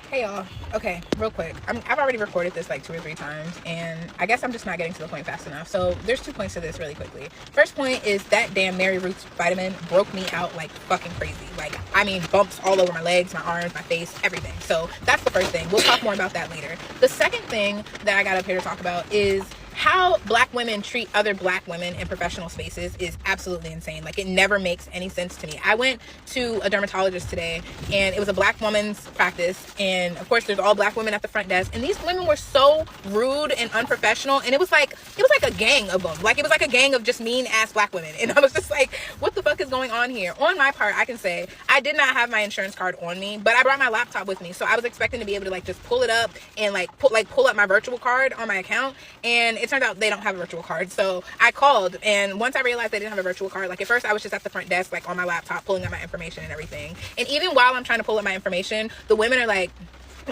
Hey y'all. Okay, real quick. I've already recorded this like 2 or 3 times, and I guess I'm just not getting to the point fast enough. So there's 2 points to this really quickly. First point is that damn Mary Ruth's vitamin broke me out like fucking crazy. Like, I mean, bumps all over my legs, my arms, my face, everything. So that's the first thing. We'll talk more about that later. The second thing that I got up here to talk about is how black women treat other black women in professional spaces is absolutely insane. Like, it never makes any sense to me. I went to a dermatologist today, and it was a black woman's practice, and of course there's all black women at the front desk, and these women were so rude and unprofessional, and it was like a gang of them. Like, it was like a gang of just mean ass black women, and I was just like, what the fuck is going on here? On my part, I can say I did not have my insurance card on me, but I brought my laptop with me, so I was expecting to be able to like just pull it up and pull up my virtual card on my account, and it turned out they don't have a virtual card. So I called, and once I realized they didn't have a virtual card, like at first I was just at the front desk, like on my laptop, pulling up my information and everything. And even while I'm trying to pull up my information, the women are like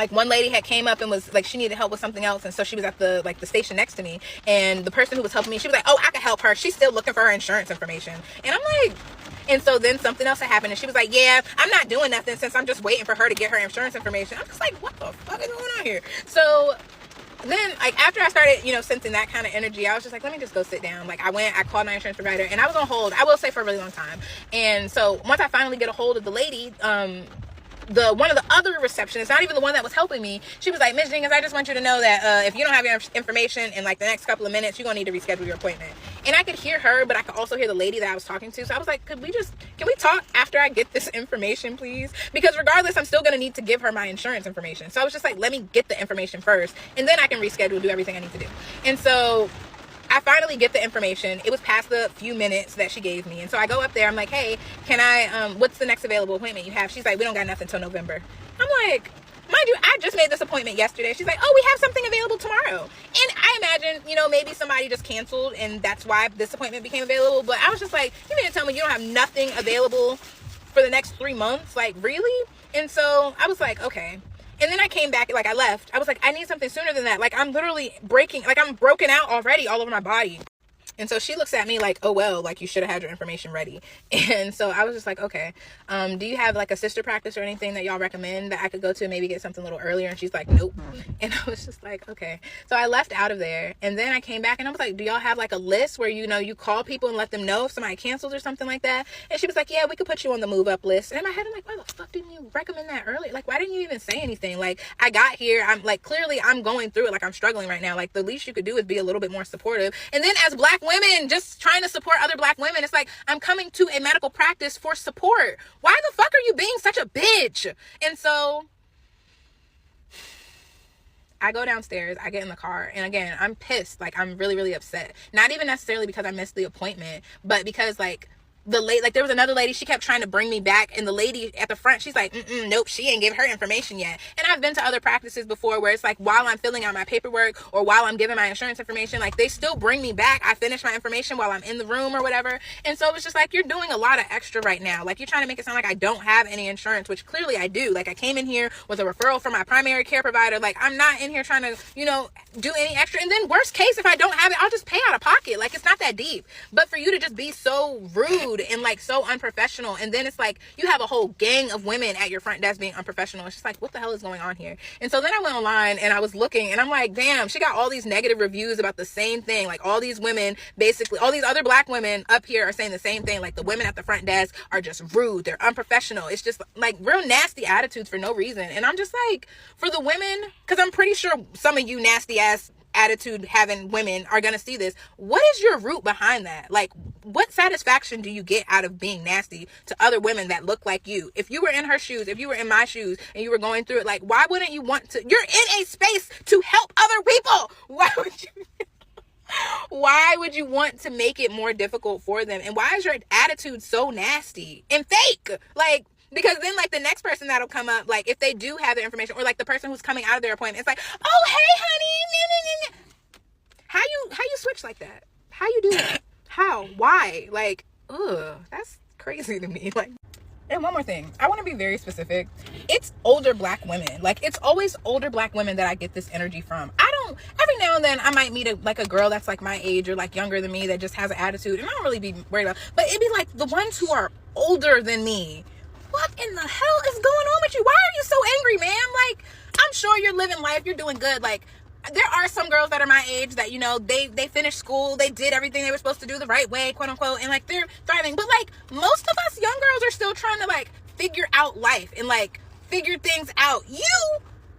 one lady had came up and was like, she needed help with something else, and so she was at the station next to me, and the person who was helping me, she was like, oh, I can help her, she's still looking for her insurance information. And I'm like, and so then something else had happened, and she was like, yeah, I'm not doing nothing since I'm just waiting for her to get her insurance information. I'm just like, what the fuck is going on here? So then, like, after I started, sensing that kind of energy, I was just like, let me just go sit down. Like, I called my insurance provider, and I was on hold, I will say, for a really long time. And so once I finally get a hold of the lady, one of the other receptionists, not even the one that was helping me, she was like, Ms. Jenkins, I just want you to know that if you don't have your information in like the next couple of minutes, you're gonna need to reschedule your appointment. And I could hear her, but I could also hear the lady that I was talking to. So I was like, can we talk after I get this information, please? Because regardless, I'm still gonna need to give her my insurance information. So I was just like, let me get the information first, and then I can reschedule, do everything I need to do. And so I finally get the information. It was past the few minutes that she gave me. And so I go up there. I'm like, hey, can I, what's the next available appointment you have? She's like, we don't got nothing till November. I'm like, mind you, I just made this appointment yesterday. She's like, oh, we have something available tomorrow. And I imagine, maybe somebody just canceled and that's why this appointment became available. But I was just like, you mean to tell me you don't have nothing available for the next 3 months? Like, really? And so I was like, okay. And then I came back, like I left. I was like, I need something sooner than that. Like, I'm literally I'm broken out already all over my body. And so she looks at me like, oh, well, like, you should have had your information ready. And so I was just like, okay, do you have like a sister practice or anything that y'all recommend that I could go to, maybe get something a little earlier? And she's like, nope. And I was just like, okay. So I left out of there, and then I came back and I was like, do y'all have like a list where, you call people and let them know if somebody cancels or something like that? And she was like, yeah, we could put you on the move up list. And in my head, I'm like, why the fuck didn't you recommend that earlier? Like, why didn't you even say anything? Like, I got here, I'm like, clearly I'm going through it. Like, I'm struggling right now. Like, the least you could do is be a little bit more supportive. And then as black women, just trying to support other black women, it's like, I'm coming to a medical practice for support. Why the fuck are you being such a bitch? And so I go downstairs, I get in the car, and again, I'm pissed. Like, I'm really, really upset. Not even necessarily because I missed the appointment, but because there was another lady, she kept trying to bring me back, and the lady at the front, she's like, nope, she ain't give her information yet. And I've been to other practices before where it's like, while I'm filling out my paperwork or while I'm giving my insurance information, like, they still bring me back. I finish my information while I'm in the room or whatever. And so it's just like, you're doing a lot of extra right now. Like, you're trying to make it sound like I don't have any insurance, which clearly I do. Like, I came in here with a referral from my primary care provider. Like, I'm not in here trying to, do any extra. And then worst case, if I don't have it, I'll just pay out of pocket. Like, it's not that deep. But for you to just be so rude and like so unprofessional, and then it's like you have a whole gang of women at your front desk being unprofessional, it's just like, what the hell is going on here? And so then I went online and I was looking, and I'm like, damn, she got all these negative reviews about the same thing. Like, all these women, basically all these other black women up here are saying the same thing. Like, the women at the front desk are just rude, they're unprofessional, it's just like real nasty attitudes for no reason. And I'm just like, for the women, because I'm pretty sure some of you nasty ass attitude having women are gonna see this, what is your root behind that? Like, what satisfaction do you get out of being nasty to other women that look like you? If you were in her shoes, if you were in my shoes, and you were going through it, like, why wouldn't you want to? You're in a space to help other people. Why would you want to make it more difficult for them? And why is your attitude so nasty and fake? Like, because then, like, the next person that'll come up, like, if they do have the information, or like the person who's coming out of their appointment, it's like, oh, hey, honey, how you switch like that? How you do that? How? Why? Like, ugh, that's crazy to me. Like, and one more thing, I want to be very specific. It's older black women. Like, it's always older black women that I get this energy from. Every now and then I might meet a girl that's like my age or like younger than me that just has an attitude, and I don't really be worried about, but it'd be like the ones who are older than me. What in the hell is going on with you? Why are you so angry, man? Like, sure you're living life, you're doing good. Like, there are some girls that are my age that, you know, they finished school, they did everything they were supposed to do the right way, quote unquote, and like they're thriving. But like most of us young girls are still trying to like figure out life and like figure things out. You,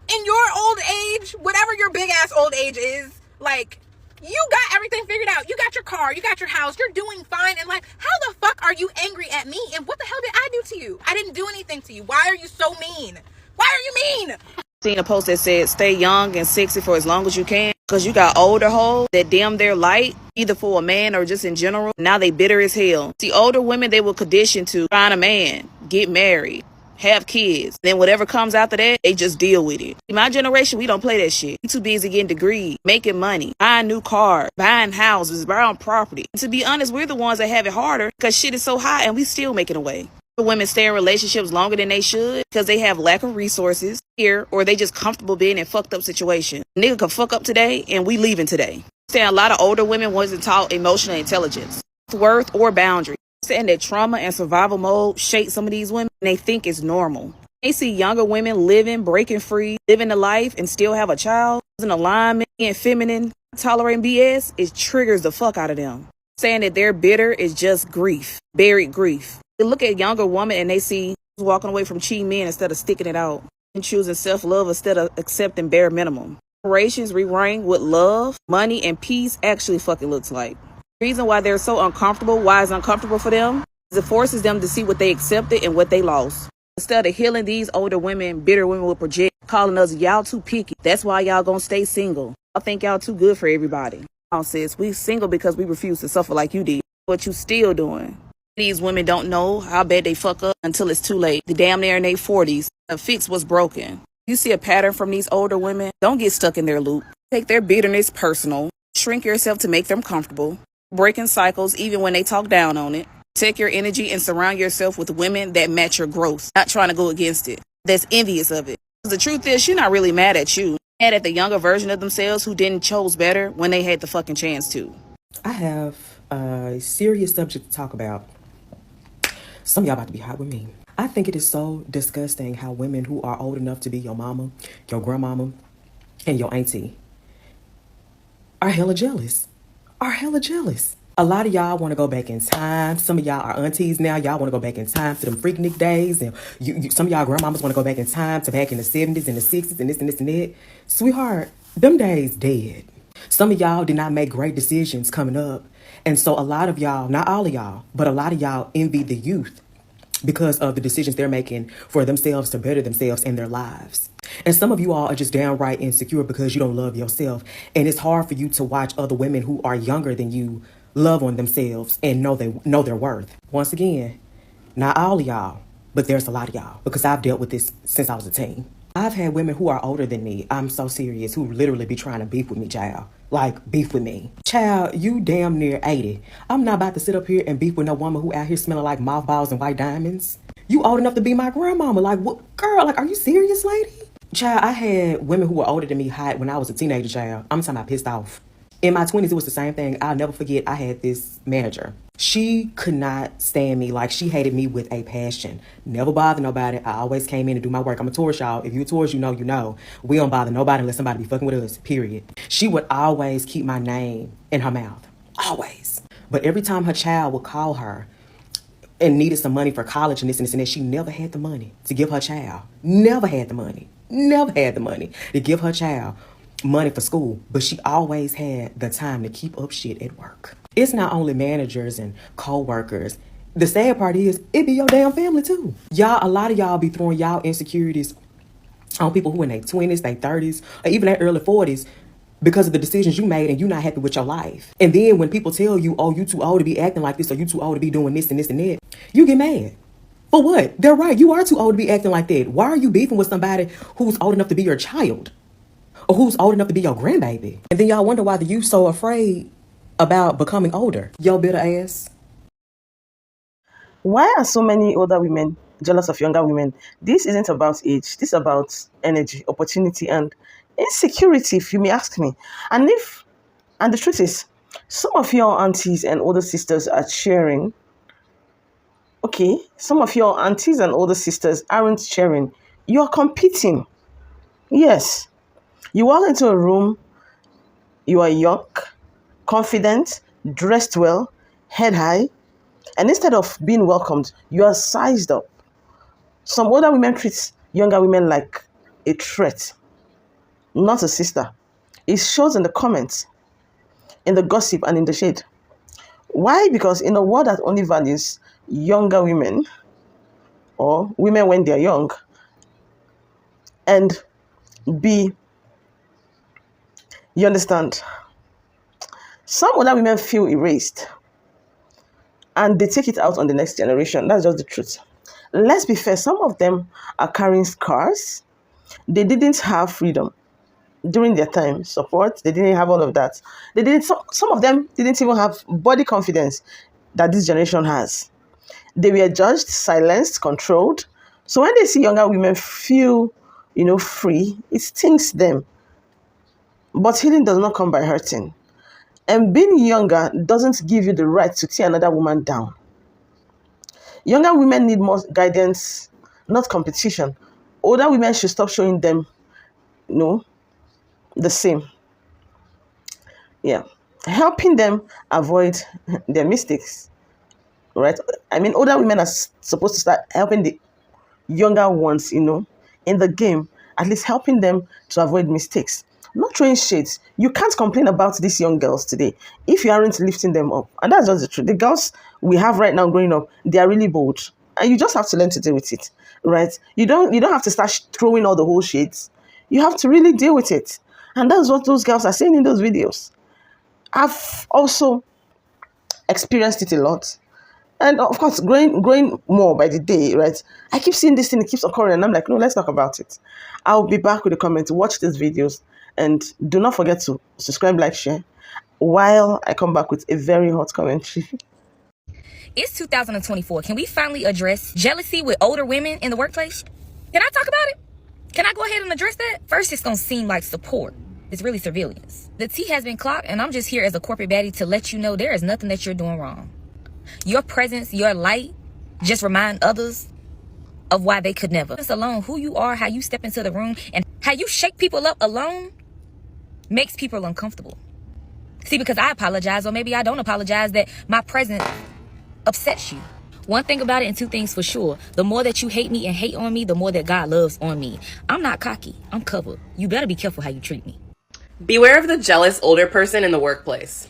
in your old age, whatever your big ass old age is, like, you got everything figured out. You got your car, you got your house, you're doing fine. And like, how the fuck are you angry at me? And what the hell did I do to you? I didn't do anything to you. Why are you so mean? Why are you mean? Seen a post that said, stay young and sexy for as long as you can. Because you got older hoes that dim their light, either for a man or just in general. Now they bitter as hell. See, older women, they were conditioned to find a man, get married, have kids. Then whatever comes after that, they just deal with it. In my generation, we don't play that shit. We too busy getting degrees, making money, buying new cars, buying houses, buying property. And to be honest, we're the ones that have it harder because shit is so high and we still making a way. Women stay in relationships longer than they should because they have lack of resources here, or they just comfortable being in fucked up situations. Nigga can fuck up today and we leaving today. Saying a lot of older women wasn't taught emotional intelligence, worth, or boundaries. Saying that trauma and survival mode shape some of these women and they think it's normal. They see younger women living, breaking free, living the life and still have a child, in alignment, being feminine, tolerating BS, it triggers the fuck out of them. Saying that they're bitter is just grief, buried grief. They look at younger women and they see walking away from cheating men instead of sticking it out and choosing self-love instead of accepting bare minimum. Operations rewriting what love, money, and peace actually fucking looks like. The reason why they're so uncomfortable, why it's uncomfortable for them, is it forces them to see what they accepted and what they lost. Instead of healing these older women, bitter women will project, calling us y'all too picky. That's why y'all gonna stay single. I think y'all too good for everybody. Oh, sis, we single because we refuse to suffer like you did. What you still doing? These women don't know how bad they fuck up until it's too late. They damn near in their 40s. To fix what's broken. You see a pattern from these older women? Don't get stuck in their loop. Take their bitterness personal. Shrink yourself to make them comfortable. Breaking cycles even when they talk down on it. Take your energy and surround yourself with women that match your growth. Not trying to go against it. That's envious of it. Because the truth is, she's not really mad at you. Mad at the younger version of themselves who didn't chose better when they had the fucking chance to. I have a serious subject to talk about. Some of y'all about to be hot with me. I think it is so disgusting how women who are old enough to be your mama, your grandmama, and your auntie are hella jealous. A lot of y'all want to go back in time. Some of y'all are aunties now. Y'all want to go back in time to them Freaknik days. And some of y'all grandmamas want to go back in time to back in the 70s and the 60s and this and this and that. Sweetheart, them days dead. Some of y'all did not make great decisions coming up. And so a lot of y'all, not all of y'all, but a lot of y'all envy the youth because of the decisions they're making for themselves to better themselves in their lives. And some of you all are just downright insecure because you don't love yourself. And it's hard for you to watch other women who are younger than you love on themselves and know their worth. Once again, not all of y'all, but there's a lot of y'all because I've dealt with this since I was a teen. I've had women who are older than me, I'm so serious, who literally be trying to beef with me, child. Like, beef with me. Child, you damn near 80. I'm not about to sit up here and beef with no woman who out here smelling like mothballs and white diamonds. You old enough to be my grandmama. Like, what? Girl, like, are you serious, lady? Child, I had women who were older than me hot when I was a teenager, child. I'm talking about pissed off. In my 20s, it was the same thing. I'll never forget, I had this manager. She could not stand me. Like, she hated me with a passion. Never bothered nobody. I always came in to do my work. I'm a tourist, y'all. If you're a tourist, you know, you know. We don't bother nobody unless somebody be fucking with us, period. She would always keep my name in her mouth. Always. But every time her child would call her and needed some money for college and this and this and that, she never had the money to give her child. Never had the money to give her child money for school, but she always had the time to keep up shit at work. It's not only managers and co-workers. The sad part is, it be your damn family too. Y'all, a lot of y'all be throwing y'all insecurities on people who in their 20s, their 30s, or even their early 40s because of the decisions you made and you're not happy with your life. And then when people tell you, oh, you too old to be acting like this, or you too old to be doing this and this and that, you get mad. For what? They're right. You are too old to be acting like that. Why are you beefing with somebody who's old enough to be your child? Or who's old enough to be your grandbaby? And then y'all wonder why the youth so afraid about becoming older. Yo, bitter ass. Why are so many older women jealous of younger women? This isn't about age. This is about energy, opportunity, and insecurity, if you may ask me. And the truth is, some of your aunties and older sisters are cheering. Okay, some of your aunties and older sisters aren't cheering. You're competing. Yes, you walk into a room, you are young, confident, dressed well, head high, and instead of being welcomed, you are sized up. Some older women treat younger women like a threat, not a sister. It shows in the comments, in the gossip, and in the shade. Why? Because in a world that only values younger women or women when they're young, and B, you understand, some older women feel erased and they take it out on the next generation. That's just the truth. Let's be fair, some of them are carrying scars. They didn't have freedom during their time, support. They didn't have all of that. They didn't. Some of them didn't even have body confidence that this generation has. They were judged, silenced, controlled. So when they see younger women feel, free, it stings them. But healing does not come by hurting. And being younger doesn't give you the right to tear another woman down. Younger women need more guidance, not competition. Older women should stop showing them, the same. Yeah. Helping them avoid their mistakes, right? I mean, older women are supposed to start helping the younger ones, in the game, at least helping them to avoid mistakes. Not throwing shades. You can't complain about these young girls today if you aren't lifting them up. And that's just the truth. The girls we have right now growing up, they are really bold. And you just have to learn to deal with it, right? You don't have to start throwing all the whole shades. You have to really deal with it. And that's what those girls are saying in those videos. I've also experienced it a lot. And of course, growing more by the day, right? I keep seeing this thing, it keeps occurring, and I'm like, no, let's talk about it. I'll be back with a comment. Watch these videos, and do not forget to subscribe, like, share, while I come back with a very hot commentary. It's 2024. Can we finally address jealousy with older women in the workplace? Can I talk about it? Can I go ahead and address that? First, it's going to seem like support. It's really surveillance. The T has been clocked, and I'm just here as a corporate baddie to let you know there is nothing that you're doing wrong. Your presence, your light, just remind others of why they could never. Just alone, who you are, how you step into the room, and how you shake people up alone makes people uncomfortable. See, because I apologize, or maybe I don't apologize, that my presence upsets you. One thing about it and two things for sure. The more that you hate me and hate on me, the more that God loves on me. I'm not cocky. I'm covered. You better be careful how you treat me. Beware of the jealous older person in the workplace.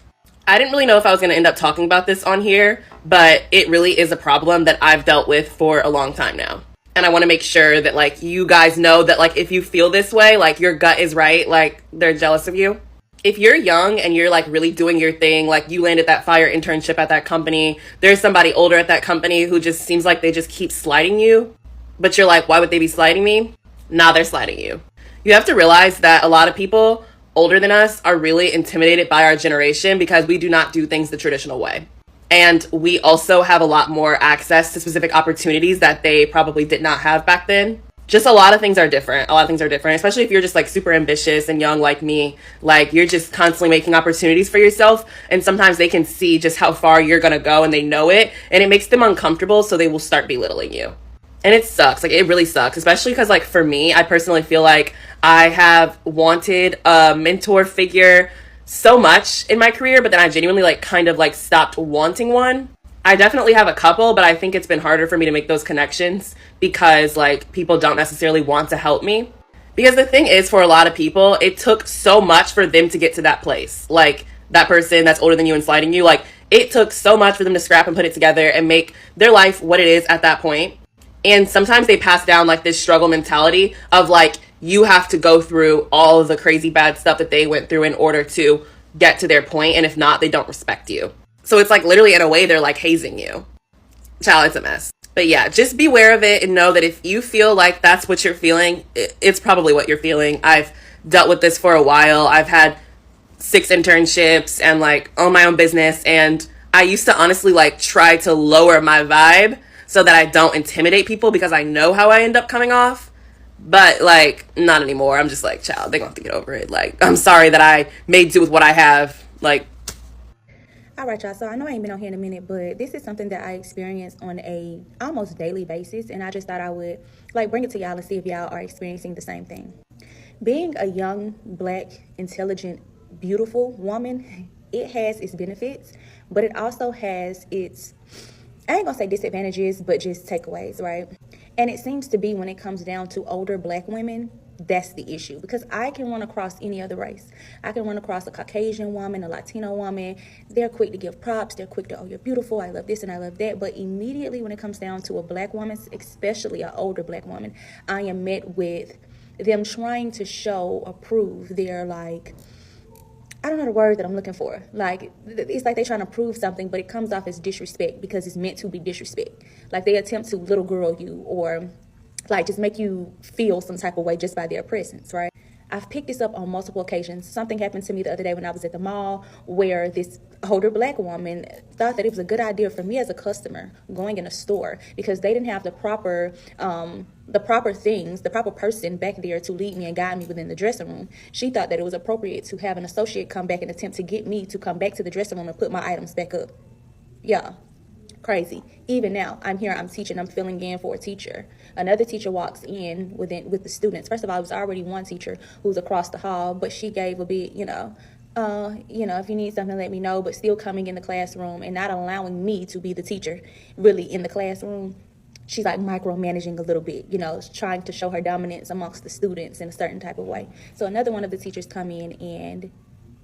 I didn't really know if I was going to end up talking about this on here, but it really is a problem that I've dealt with for a long time now. And I want to make sure that, like, you guys know that, like, if you feel this way, like, your gut is right, like, they're jealous of you. If you're young and you're, like, really doing your thing, like, you landed that fire internship at that company, there's somebody older at that company who just seems like they just keep sliding you, but you're like, why would they be sliding me? Nah, they're sliding you. You have to realize that a lot of people older than us are really intimidated by our generation because we do not do things the traditional way. And we also have a lot more access to specific opportunities that they probably did not have back then. Just a lot of things are different. Especially if you're just like super ambitious and young like me. Like, you're just constantly making opportunities for yourself. And sometimes they can see just how far you're going to go and they know it. And it makes them uncomfortable, so they will start belittling you. And it sucks. Like, it really sucks. Especially because, like, for me, I personally feel like I have wanted a mentor figure so much in my career, but then I genuinely, like, kind of, like, stopped wanting one. I definitely have a couple, but I think it's been harder for me to make those connections because, like, people don't necessarily want to help me. Because the thing is, for a lot of people, it took so much for them to get to that place. Like, that person that's older than you and sliding you, like, it took so much for them to scrap and put it together and make their life what it is at that point. And sometimes they pass down, like, this struggle mentality of, like, you have to go through all of the crazy bad stuff that they went through in order to get to their point. And if not, they don't respect you. So it's like, literally, in a way, they're like hazing you. Child, it's a mess. But yeah, just beware of it and know that if you feel like that's what you're feeling, it's probably what you're feeling. I've dealt with this for a while. I've had 6 internships and, like, own my own business. And I used to honestly, like, try to lower my vibe so that I don't intimidate people because I know how I end up coming off. But, like, not anymore. I'm just like, child, they're going to have to get over it. Like, I'm sorry that I made do with what I have. Like, all right, y'all. So I know I ain't been on here in a minute, but this is something that I experience on a almost daily basis. And I just thought I would, like, bring it to y'all and see if y'all are experiencing the same thing. Being a young, black, intelligent, beautiful woman, it has its benefits, but it also has its, I ain't gonna say disadvantages, but just takeaways, right? And it seems to be when it comes down to older black women, that's the issue. Because I can run across any other race. I can run across a Caucasian woman, a Latino woman. They're quick to give props. They're quick to, oh, you're beautiful. I love this and I love that. But immediately when it comes down to a black woman, especially an older black woman, I am met with them trying to show or prove they're like, I don't know the word that I'm looking for. Like, it's like they're trying to prove something, but it comes off as disrespect because it's meant to be disrespect. Like, they attempt to little girl you or, like, just make you feel some type of way just by their presence, right? I've picked this up on multiple occasions. Something happened to me the other day when I was at the mall where this older black woman thought that it was a good idea for me as a customer going in a store because they didn't have the proper things, the proper person back there to lead me and guide me within the dressing room. She thought that it was appropriate to have an associate come back and attempt to get me to come back to the dressing room and put my items back up. Yeah. Crazy. Even now, I'm here, I'm teaching, I'm filling in for a teacher. Another teacher walks in with the students. First of all, it was already one teacher who was across the hall, but she gave a bit, if you need something, let me know, but still coming in the classroom and not allowing me to be the teacher really in the classroom. She's like micromanaging a little bit, trying to show her dominance amongst the students in a certain type of way. So another one of the teachers come in and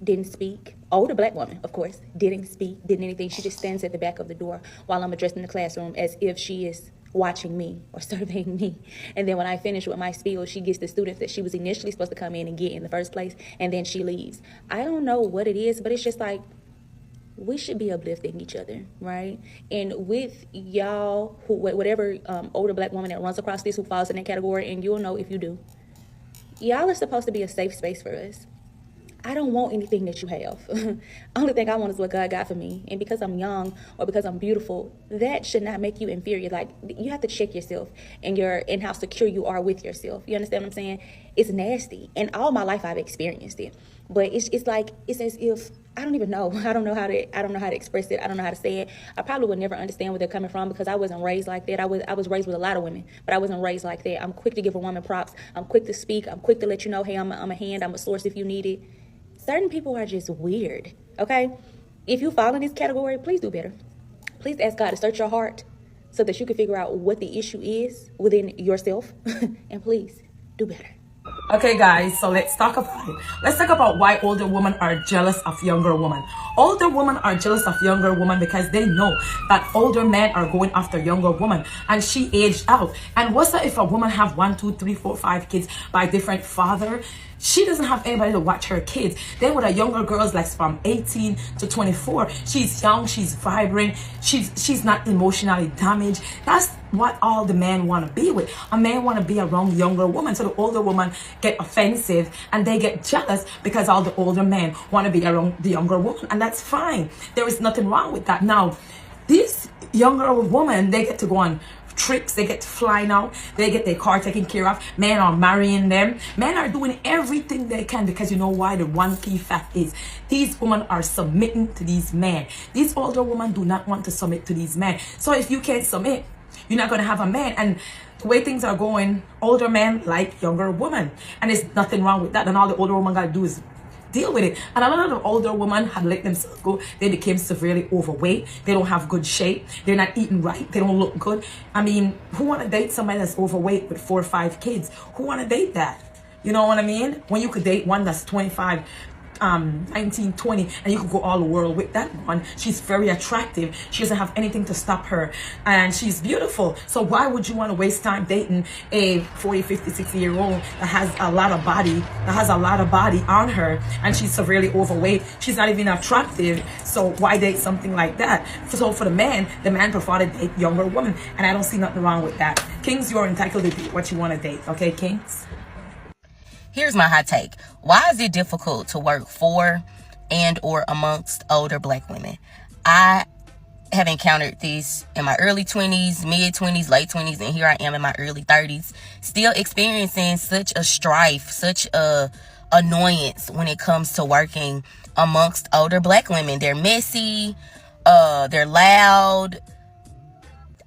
didn't speak. Older black woman, of course, didn't speak, didn't anything. She just stands at the back of the door while I'm addressing the classroom as if she is watching me or surveying me. And then when I finish with my spiel, she gets the students that she was initially supposed to come in and get in the first place, and then she leaves. I don't know what it is, but it's just like, we should be uplifting each other, right? And with y'all, whatever older black woman that runs across this who falls in that category, and you'll know if you do, y'all are supposed to be a safe space for us. I don't want anything that you have. Only thing I want is what God got for me. And because I'm young or because I'm beautiful, that should not make you inferior. Like, you have to check yourself and how secure you are with yourself. You understand what I'm saying? It's nasty. And all my life I've experienced it. But it's like, it's as if, I don't even know. I don't know how to express it. I don't know how to say it. I probably would never understand where they're coming from because I wasn't raised like that. I was raised with a lot of women, but I wasn't raised like that. I'm quick to give a woman props. I'm quick to speak. I'm quick to let you know, hey, I'm a hand. I'm a source if you need it. Certain people are just weird, okay? If you fall in this category, please do better. Please ask God to search your heart so that you can figure out what the issue is within yourself. And please do better. Okay, guys, so let's talk about it. Let's talk about why older women are jealous of younger women. Older women are jealous of younger women because they know that older men are going after younger women, and she aged out. And what's that if a woman have 1, 2, 3, 4, 5 kids by different father? She doesn't have anybody to watch her kids. Then with a younger girls like from 18 to 24, she's young, she's vibrant, she's not emotionally damaged. That's what all the men want to be with. A man want to be around younger women. So the older woman get offensive and they get jealous because all the older men want to be around the younger woman. And that's fine. There is nothing wrong with that. Now, these younger women, they get to go on trips, they get to fly now, they get their car taken care of, men are marrying them, men are doing everything they can because you know why? The one key fact is these women are submitting to these men. These older women do not want to submit to these men. So if you can't submit, you're not going to have a man. And the way things are going, older men like younger women, and there's nothing wrong with that. And all the older woman got to do is deal with it. And a lot of the older women have let themselves go. They became severely overweight. They don't have good shape. They're not eating right. They don't look good. I mean, who want to date somebody that's overweight with 4 or 5 kids? Who want to date that? You know what I mean? When you could date one that's 25, 19, 20, and you could go all the world with that one. She's very attractive. She doesn't have anything to stop her, and she's beautiful. So why would you want to waste time dating a 40, 50, 60-year-old that has a lot of body on her, and she's severely overweight? She's not even attractive. So why date something like that? So for the man prefer to date younger women, and I don't see nothing wrong with that. Kings, you're entitled to date what you want to date. Okay, Kings? Here's my hot take. Why is it difficult to work for and or amongst older black women? I have encountered this in my early 20s, mid 20s, late 20s, and here I am in my early 30s, still experiencing such a strife, such a annoyance when it comes to working amongst older black women. They're messy, they're loud,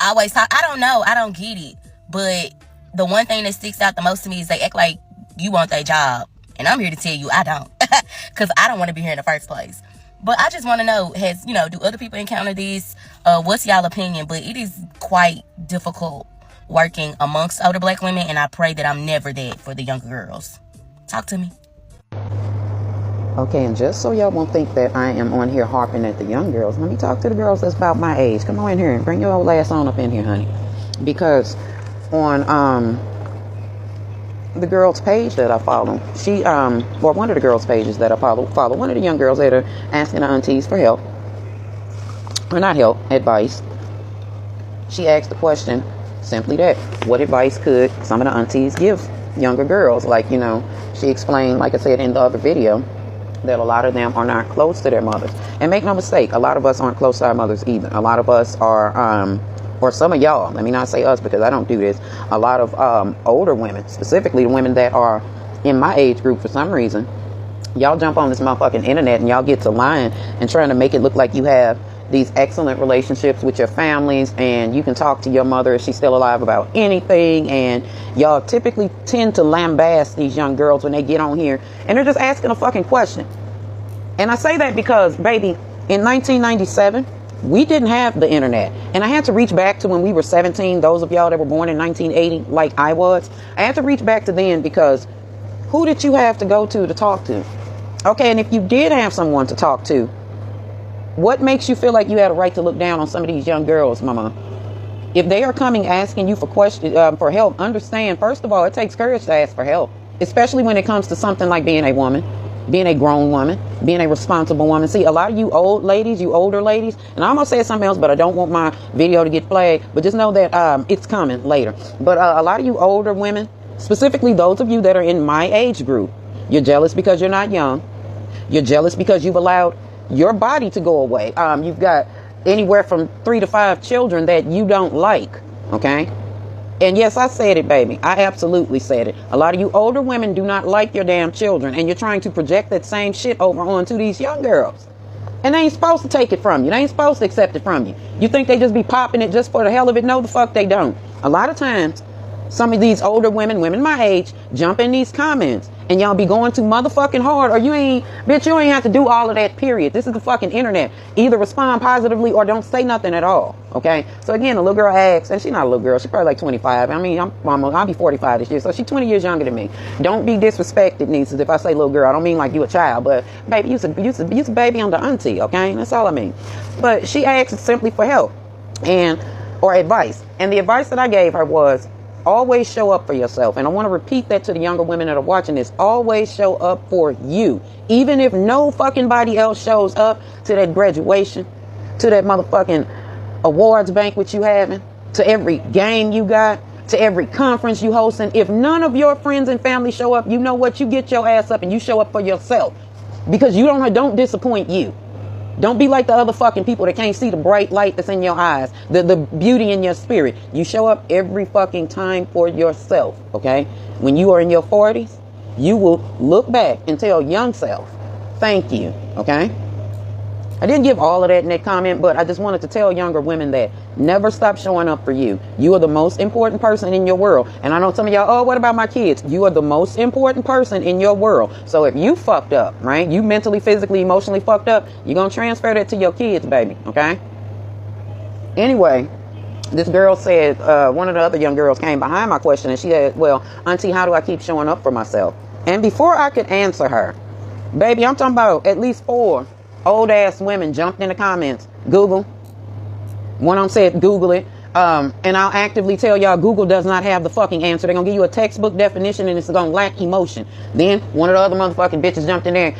always talk. I don't know, I don't get it. But the one thing that sticks out the most to me is they act like you want that job. And I'm here to tell you I don't. Because I don't want to be here in the first place. But I just want to know, do other people encounter this? What's y'all opinion? But it is quite difficult working amongst older black women, and I pray that I'm never that for the younger girls. Talk to me. Okay, and just so y'all won't think that I am on here harping at the young girls, let me talk to the girls that's about my age. Come on in here and bring your old ass on up in here, honey. Because on the girl's page that I follow, she or one of the girls' pages that I follow one of the young girls that are asking the aunties for help, or not help, advice. She asked the question simply that: what advice could some of the aunties give younger girls? Like, she explained, like I said in the other video, that a lot of them are not close to their mothers. And make no mistake, a lot of us aren't close to our mothers either. A lot of us are or some of y'all, let me not say us because I don't do this, a lot of older women, specifically the women that are in my age group for some reason, y'all jump on this motherfucking internet and y'all get to lying and trying to make it look like you have these excellent relationships with your families, and you can talk to your mother if she's still alive about anything, and y'all typically tend to lambast these young girls when they get on here and they're just asking a fucking question. And I say that because, baby, in 1997, we didn't have the internet. And I had to reach back to when we were 17, those of y'all that were born in 1980, like I was. I had to reach back to then because who did you have to go to talk to? Okay, and if you did have someone to talk to, what makes you feel like you had a right to look down on some of these young girls, mama? If they are coming asking you for for help, understand, first of all, it takes courage to ask for help, especially when it comes to something like being a woman, being a grown woman, being a responsible woman. See, a lot of you old ladies, you older ladies, and I almost said something else, but I don't want my video to get flagged, but just know that it's coming later. But a lot of you older women, specifically those of you that are in my age group, you're jealous because you're not young. You're jealous because you've allowed your body to go away. You've got anywhere from 3 to 5 children that you don't like. Okay. And yes, I said it, baby. I absolutely said it. A lot of you older women do not like your damn children, and you're trying to project that same shit over onto these young girls. And they ain't supposed to take it from you. They ain't supposed to accept it from you. You think they just be popping it just for the hell of it? No, the fuck they don't. A lot of times, some of these older women my age, jump in these comments and y'all be going too motherfucking hard, or you ain't have to do all of that, period. This is the fucking internet. Either respond positively or don't say nothing at all. Okay. So again, a little girl asks, and she's not a little girl. She's probably like 25. I mean, I'll be 45 this year. So she's 20 years younger than me. Don't be disrespected, nieces. If I say little girl, I don't mean like you a child, but baby, you's a baby on the auntie. Okay. That's all I mean. But she asked simply for help or advice. And the advice that I gave her was, always show up for yourself. And I want to repeat that to the younger women that are watching this. Always show up for you. Even if no fucking body else shows up to that graduation, to that motherfucking awards banquet you having, to every game you got, to every conference you hosting. If none of your friends and family show up, you know what? You get your ass up and you show up for yourself. Because you don't disappoint you. Don't be like the other fucking people that can't see the bright light that's in your eyes, the beauty in your spirit. You show up every fucking time for yourself, okay? When you are in your 40s, you will look back and tell young self, thank you, okay? I didn't give all of that in that comment, but I just wanted to tell younger women that never stop showing up for you. You are the most important person in your world. And I know some of y'all, oh, what about my kids? You are the most important person in your world. So if you fucked up, right? You mentally, physically, emotionally fucked up, you're going to transfer that to your kids, baby. Okay? Anyway, this girl said, one of the other young girls came behind my question and she said, well, auntie, how do I keep showing up for myself? And before I could answer her, baby, I'm talking about at least 4 old ass women jumped in the comments. Google. One of them said, Google it. And I'll actively tell y'all, Google does not have the fucking answer. They're going to give you a textbook definition and it's going to lack emotion. Then one of the other motherfucking bitches jumped in there.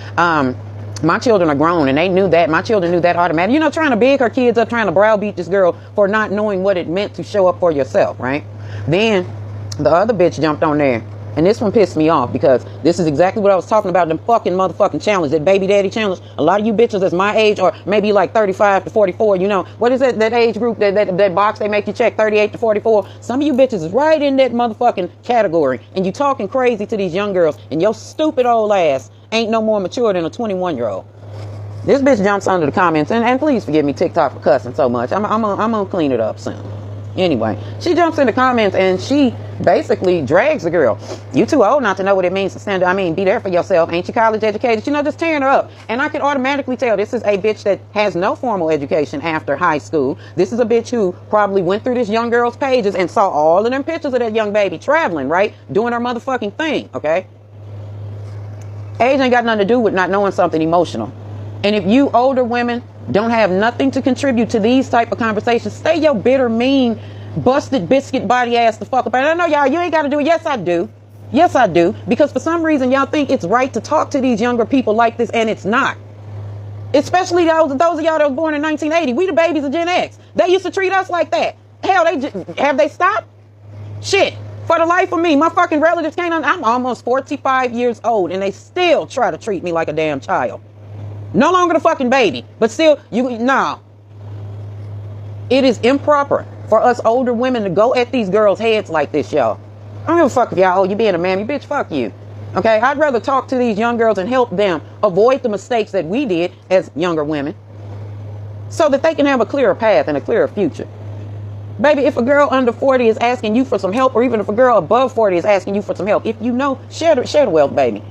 My children are grown and they knew that. My children knew that automatically. You know, trying to big her kids up, trying to browbeat this girl for not knowing what it meant to show up for yourself, right? Then the other bitch jumped on there. And this one pissed me off because this is exactly what I was talking about, the fucking motherfucking challenge, that baby daddy challenge. A lot of you bitches that's my age or maybe like 35 to 44, you know, what is that age group, that box they make you check, 38 to 44? Some of you bitches is right in that motherfucking category. And you talking crazy to these young girls and your stupid old ass ain't no more mature than a 21-year-old. This bitch jumps under the comments and please forgive me TikTok for cussing so much. I'm gonna clean it up soon. Anyway, she jumps in the comments and she basically drags the girl. You too old not to know what it means to stand up. I mean, be there for yourself. Ain't you college educated? You know, just tearing her up. And I can automatically tell this is a bitch that has no formal education after high school. This is a bitch who probably went through this young girl's pages and saw all of them pictures of that young baby traveling, right? Doing her motherfucking thing, okay? Age ain't got nothing to do with not knowing something emotional. And if you older women don't have nothing to contribute to these type of conversations, stay your bitter, mean, busted biscuit body ass the fuck up. And I know y'all, you ain't got to do it. Yes, I do. Yes, I do. Because for some reason, y'all think it's right to talk to these younger people like this, and it's not. Especially those of y'all that was born in 1980. We the babies of Gen X. They used to treat us like that. Hell, have they stopped? Shit. For the life of me, my fucking relatives can't. I'm almost 45 years old, and they still try to treat me like a damn child. No longer the fucking baby, but still, no. It is improper for us older women to go at these girls' heads like this, y'all. I don't give a fuck if y'all, you being a mammy, bitch, fuck you. Okay, I'd rather talk to these young girls and help them avoid the mistakes that we did as younger women so that they can have a clearer path and a clearer future. Baby, if a girl under 40 is asking you for some help, or even if a girl above 40 is asking you for some help, if you know, share the wealth, baby.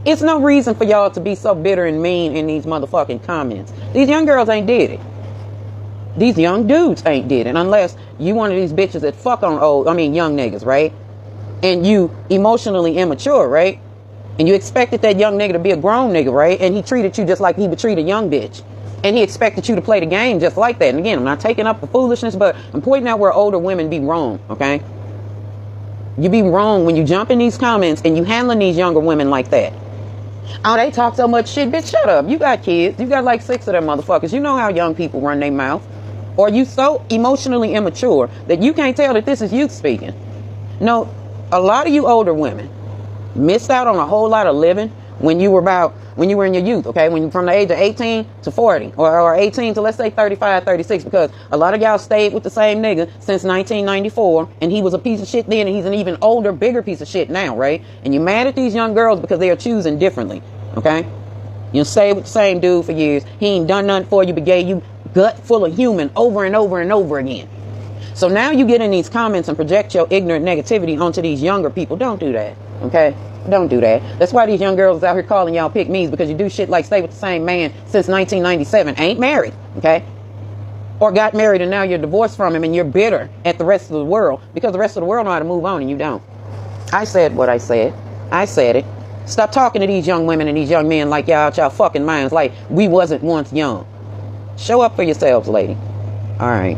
It's no reason for y'all to be so bitter and mean in these motherfucking comments. These young girls ain't did it. These young dudes ain't did it, unless you one of these bitches that fuck on young niggas, right? And you emotionally immature, right? And you expected that young nigga to be a grown nigga, right? And he treated you just like he would treat a young bitch. And he expected you to play the game just like that. And again, I'm not taking up the foolishness, but I'm pointing out where older women be wrong, okay? You be wrong when you jump in these comments and you handling these younger women like that. Oh, they talk so much shit. Bitch, shut up. You got kids. You got like 6 of them motherfuckers. You know how young people run their mouth. Or you so emotionally immature that you can't tell that this is you speaking. No, a lot of you older women missed out on a whole lot of living when you were in your youth, okay? When from the age of 18 to 40 or 18 to, let's say, 35, 36, because a lot of y'all stayed with the same nigga since 1994, and he was a piece of shit then, and he's an even older, bigger piece of shit now, right? And you're mad at these young girls because they are choosing differently, okay? You stayed with the same dude for years. He ain't done nothing for you but gave you gut full of human over and over and over again. So now you get in these comments and project your ignorant negativity onto these younger people. Don't do that, okay? Don't do that. That's why these young girls out here calling y'all pick me's, because you do shit like stay with the same man since 1997, ain't married, okay? Or got married and now you're divorced from him and you're bitter at the rest of the world because the rest of the world know how to move on and you don't. I said what I said. I said it. Stop talking to these young women and these young men like y'all out y'all fucking minds like we wasn't once young. Show up for yourselves, lady. All right.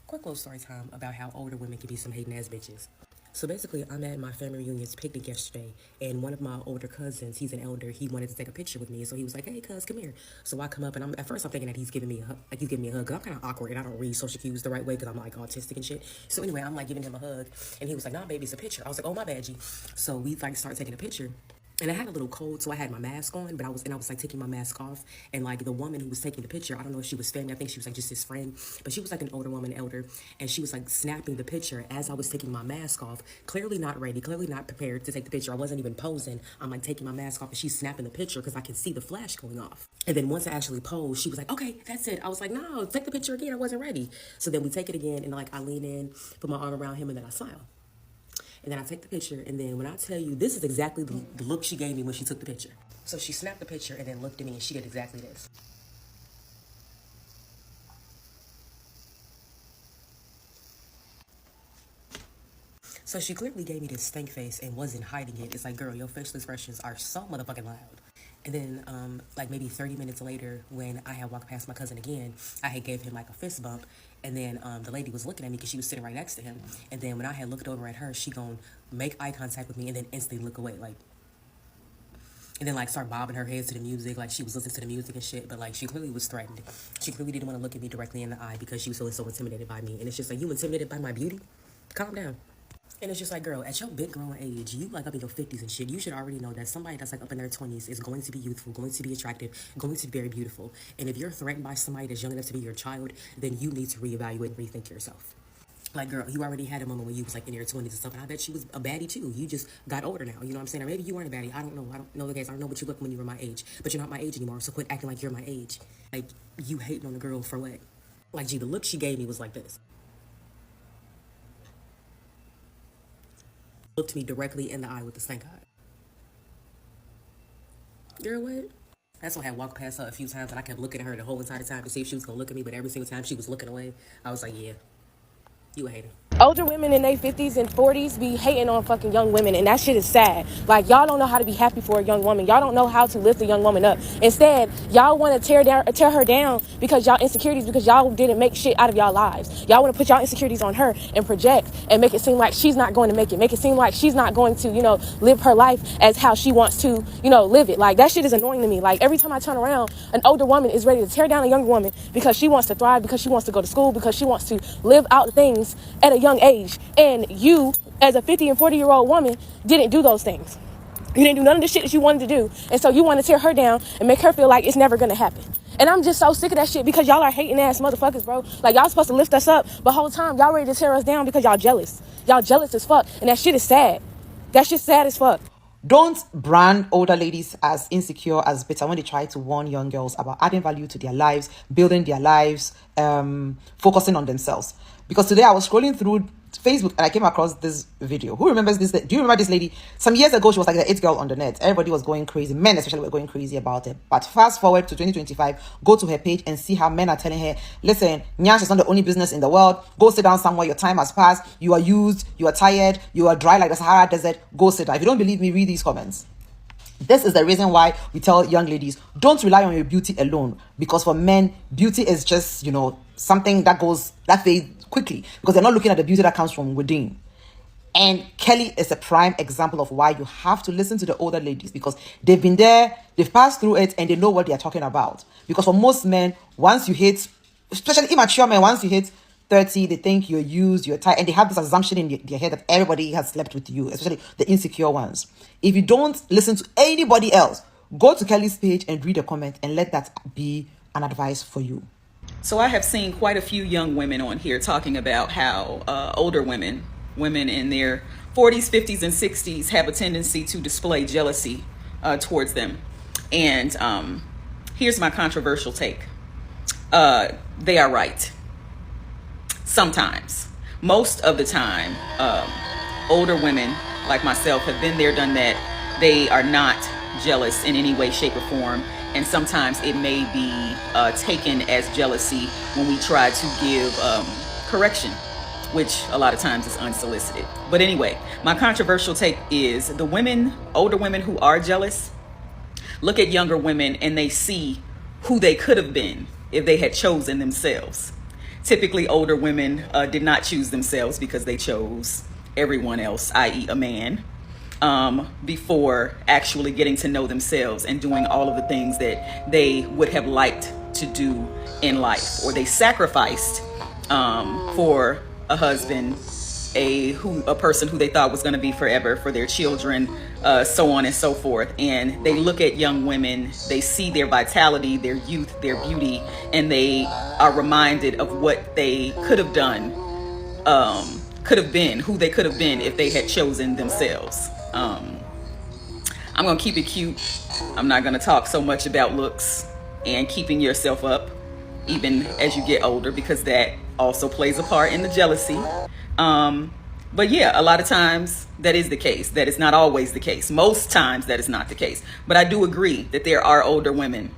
Quick little story time about how older women can be some hating ass bitches. So basically, I'm at my family reunion's picnic yesterday, and one of my older cousins, he's an elder, he wanted to take a picture with me, so he was like, "Hey, cuz, come here." So I come up, and at first I'm thinking that he's giving me a hug, cause I'm kind of awkward, and I don't read social cues the right way, cause I'm like autistic and shit. So anyway, I'm like giving him a hug, and he was like, "Nah, baby, it's a picture." I was like, "Oh, my bad, G." So we like start taking a picture. And I had a little cold, so I had my mask on, but I was like taking my mask off. And like the woman who was taking the picture, I don't know if she was family, I think she was like just his friend, but she was like an older woman, elder, and she was like snapping the picture as I was taking my mask off, clearly not ready, clearly not prepared to take the picture. I wasn't even posing. I'm like taking my mask off and she's snapping the picture because I can see the flash going off. And then once I actually posed, she was like, "Okay, that's it." I was like, "No, take the picture again. I wasn't ready." So then we take it again, and like I lean in, put my arm around him, and then I smile. And then I take the picture, and then when I tell you, this is exactly the look she gave me when she took the picture. So she snapped the picture and then looked at me, and she did exactly this. So she clearly gave me this stank face and wasn't hiding it. It's like, girl, your facial expressions are so motherfucking loud. And then, like maybe 30 minutes later, when I had walked past my cousin again, I had gave him like a fist bump. And then the lady was looking at me because she was sitting right next to him. And then when I had looked over at her, she gonna make eye contact with me and then instantly look away, like. And then like start bobbing her head to the music, like she was listening to the music and shit. But like she clearly was threatened. She clearly didn't want to look at me directly in the eye because she was feeling so intimidated by me. And it's just like, you intimidated by my beauty? Calm down. And it's just like, girl, at your big grown age, you like up in your 50s and shit, you should already know that somebody that's like up in their 20s is going to be youthful, going to be attractive, going to be very beautiful. And if you're threatened by somebody that's young enough to be your child, then you need to reevaluate and rethink yourself. Like, girl, you already had a moment when you was like in your 20s and stuff, and I bet you was a baddie too. You just got older now, you know what I'm saying? Or maybe you weren't a baddie. I don't know the case. I don't know what you looked when you were my age, but you're not my age anymore, so quit acting like you're my age. Like, you hating on a girl for what? Like, gee, the look she gave me was like this. looked me directly in the eye with the stink eye. Girl, what? That's why I had walked past her a few times and I kept looking at her the whole entire time to see if she was gonna look at me, but every single time she was looking away, I was like, yeah, you a hater. Older women in their 50s and 40s be hating on fucking young women, and that shit is sad. Like, y'all don't know how to be happy for a young woman. Y'all don't know how to lift a young woman up. Instead, y'all want to tear her down because y'all insecurities, because y'all didn't make shit out of y'all lives. Y'all want to put y'all insecurities on her and project and make it seem like she's not going to make it seem like she's not going to, live her life as how she wants to, live it. Like, that shit is annoying to me. Like, every time I turn around, an older woman is ready to tear down a younger woman because she wants to thrive, because she wants to go to school, because she wants to live out things at a young age. And you, as a 50 and 40-year-old woman, didn't do those things. You didn't do none of the shit that you wanted to do. And so you want to tear her down and make her feel like it's never going to happen. And I'm just so sick of that shit because y'all are hating ass motherfuckers, bro. Like, y'all supposed to lift us up, but the whole time y'all ready to tear us down because y'all jealous. Y'all jealous as fuck. And that shit is sad. That shit's sad as fuck. Don't brand older ladies as insecure, as bitter when they try to warn young girls about adding value to their lives, building their lives, focusing on themselves. Because today I was scrolling through Facebook and I came across this video. Who remembers this? Do you remember this lady? Some years ago, she was like the it girl on the net. Everybody was going crazy. Men especially were going crazy about it. But fast forward to 2025, go to her page and see how men are telling her, listen, Nyash is not the only business in the world. Go sit down somewhere. Your time has passed. You are used. You are tired. You are dry like the Sahara Desert. Go sit down. If you don't believe me, read these comments. This is the reason why we tell young ladies, don't rely on your beauty alone. Because for men, beauty is just, something that fades quickly. Because they're not looking at the beauty that comes from within. And Kelly is a prime example of why you have to listen to the older ladies. Because they've been there, they've passed through it, and they know what they're talking about. Because for most men, once you hit, especially immature men, once you hit 30, they think you're used, you're tired, and they have this assumption in their head that everybody has slept with you, especially the insecure ones. If you don't listen to anybody else, go to Kelly's page and read a comment and let that be an advice for you. So I have seen quite a few young women on here talking about how older women in their 40s, 50s, and 60s have a tendency to display jealousy towards them. And here's my controversial take. They are right. Sometimes. Most of the time, older women like myself have been there, done that. They are not jealous in any way, shape, or form. And sometimes it may be taken as jealousy when we try to give correction, which a lot of times is unsolicited. But anyway, my controversial take is the older women who are jealous, look at younger women and they see who they could have been if they had chosen themselves. Typically, older women did not choose themselves because they chose everyone else, i.e. a man, before actually getting to know themselves and doing all of the things that they would have liked to do in life, or they sacrificed for a husband, a person who they thought was going to be forever, for their children, so on and so forth. And they look at young women, they see their vitality, their youth, their beauty, and they are reminded of what they could have done, could have been, who they could have been if they had chosen themselves. I'm going to keep it cute. I'm not going to talk so much about looks and keeping yourself up even as you get older, because that also plays a part in the jealousy. But yeah, a lot of times that is the case. That is not always the case. Most times that is not the case. But I do agree that there are older women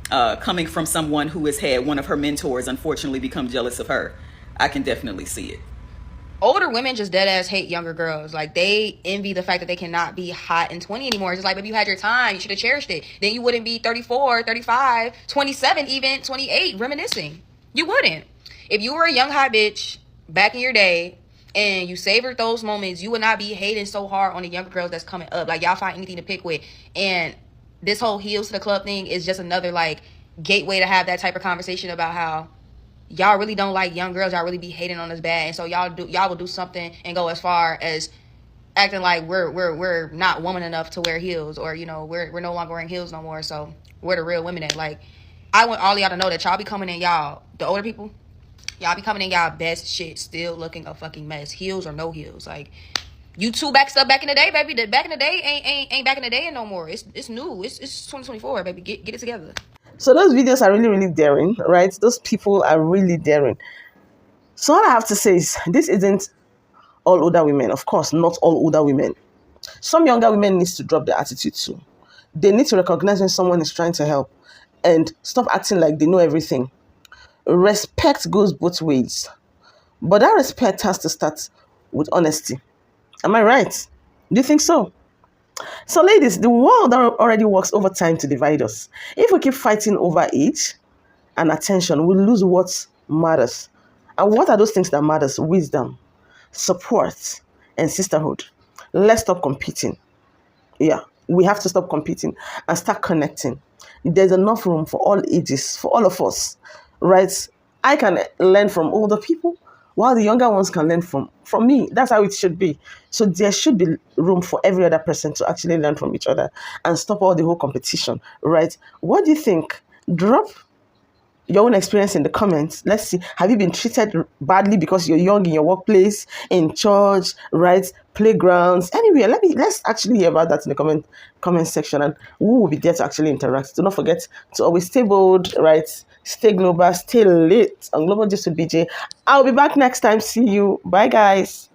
coming from someone who has had one of her mentors unfortunately become jealous of her. I can definitely see it. Older women just dead ass hate younger girls. Like, they envy the fact that they cannot be hot and 20 anymore. It's just like, baby, you had your time. You should have cherished it. Then you wouldn't be 34, 35, 27, even 28 reminiscing. You wouldn't. If you were a young hot bitch back in your day and you savored those moments, you would not be hating so hard on the younger girls that's coming up. Like, y'all find anything to pick with. And this whole heels to the club thing is just another, like, gateway to have that type of conversation about how y'all really don't like young girls. Y'all really be hating on us bad. And so y'all will do something and go as far as acting like we're not woman enough to wear heels, or, we're no longer wearing heels no more. So we're the real women. That, like, I want all y'all to know that y'all be coming in, y'all, the older people, y'all be coming in y'all best shit, still looking a fucking mess, heels or no heels. Like, you two back stuff back in the day, baby. The back in the day ain't back in the day no more. It's new. It's 2024, baby. Get it together. So those videos are really, really daring, right? Those people are really daring. So all I have to say is, this isn't all older women. Of course, not all older women. Some younger women need to drop their attitude too. They need to recognize when someone is trying to help and stop acting like they know everything. Respect goes both ways. But that respect has to start with honesty. Am I right? Do you think so? So, ladies, the world already works overtime to divide us. If we keep fighting over age and attention, we'll lose what matters. And what are those things that matters? Wisdom, support, and sisterhood. Let's stop competing. Yeah, we have to stop competing and start connecting. There's enough room for all ages, for all of us, right? I can learn from older people, while the younger ones can learn from me. That's how it should be. So there should be room for every other person to actually learn from each other and stop all the whole competition, right? What do you think? Drop your own experience in the comments. Let's see. Have you been treated badly because you're young in your workplace, in church, right? Playgrounds, anywhere? Let's actually hear about that in the comment section, and we will be there to actually interact. Do not forget to always stay bold, right? Stay global, stay lit on Global Just with BJ. I'll be back next time. See you. Bye, guys.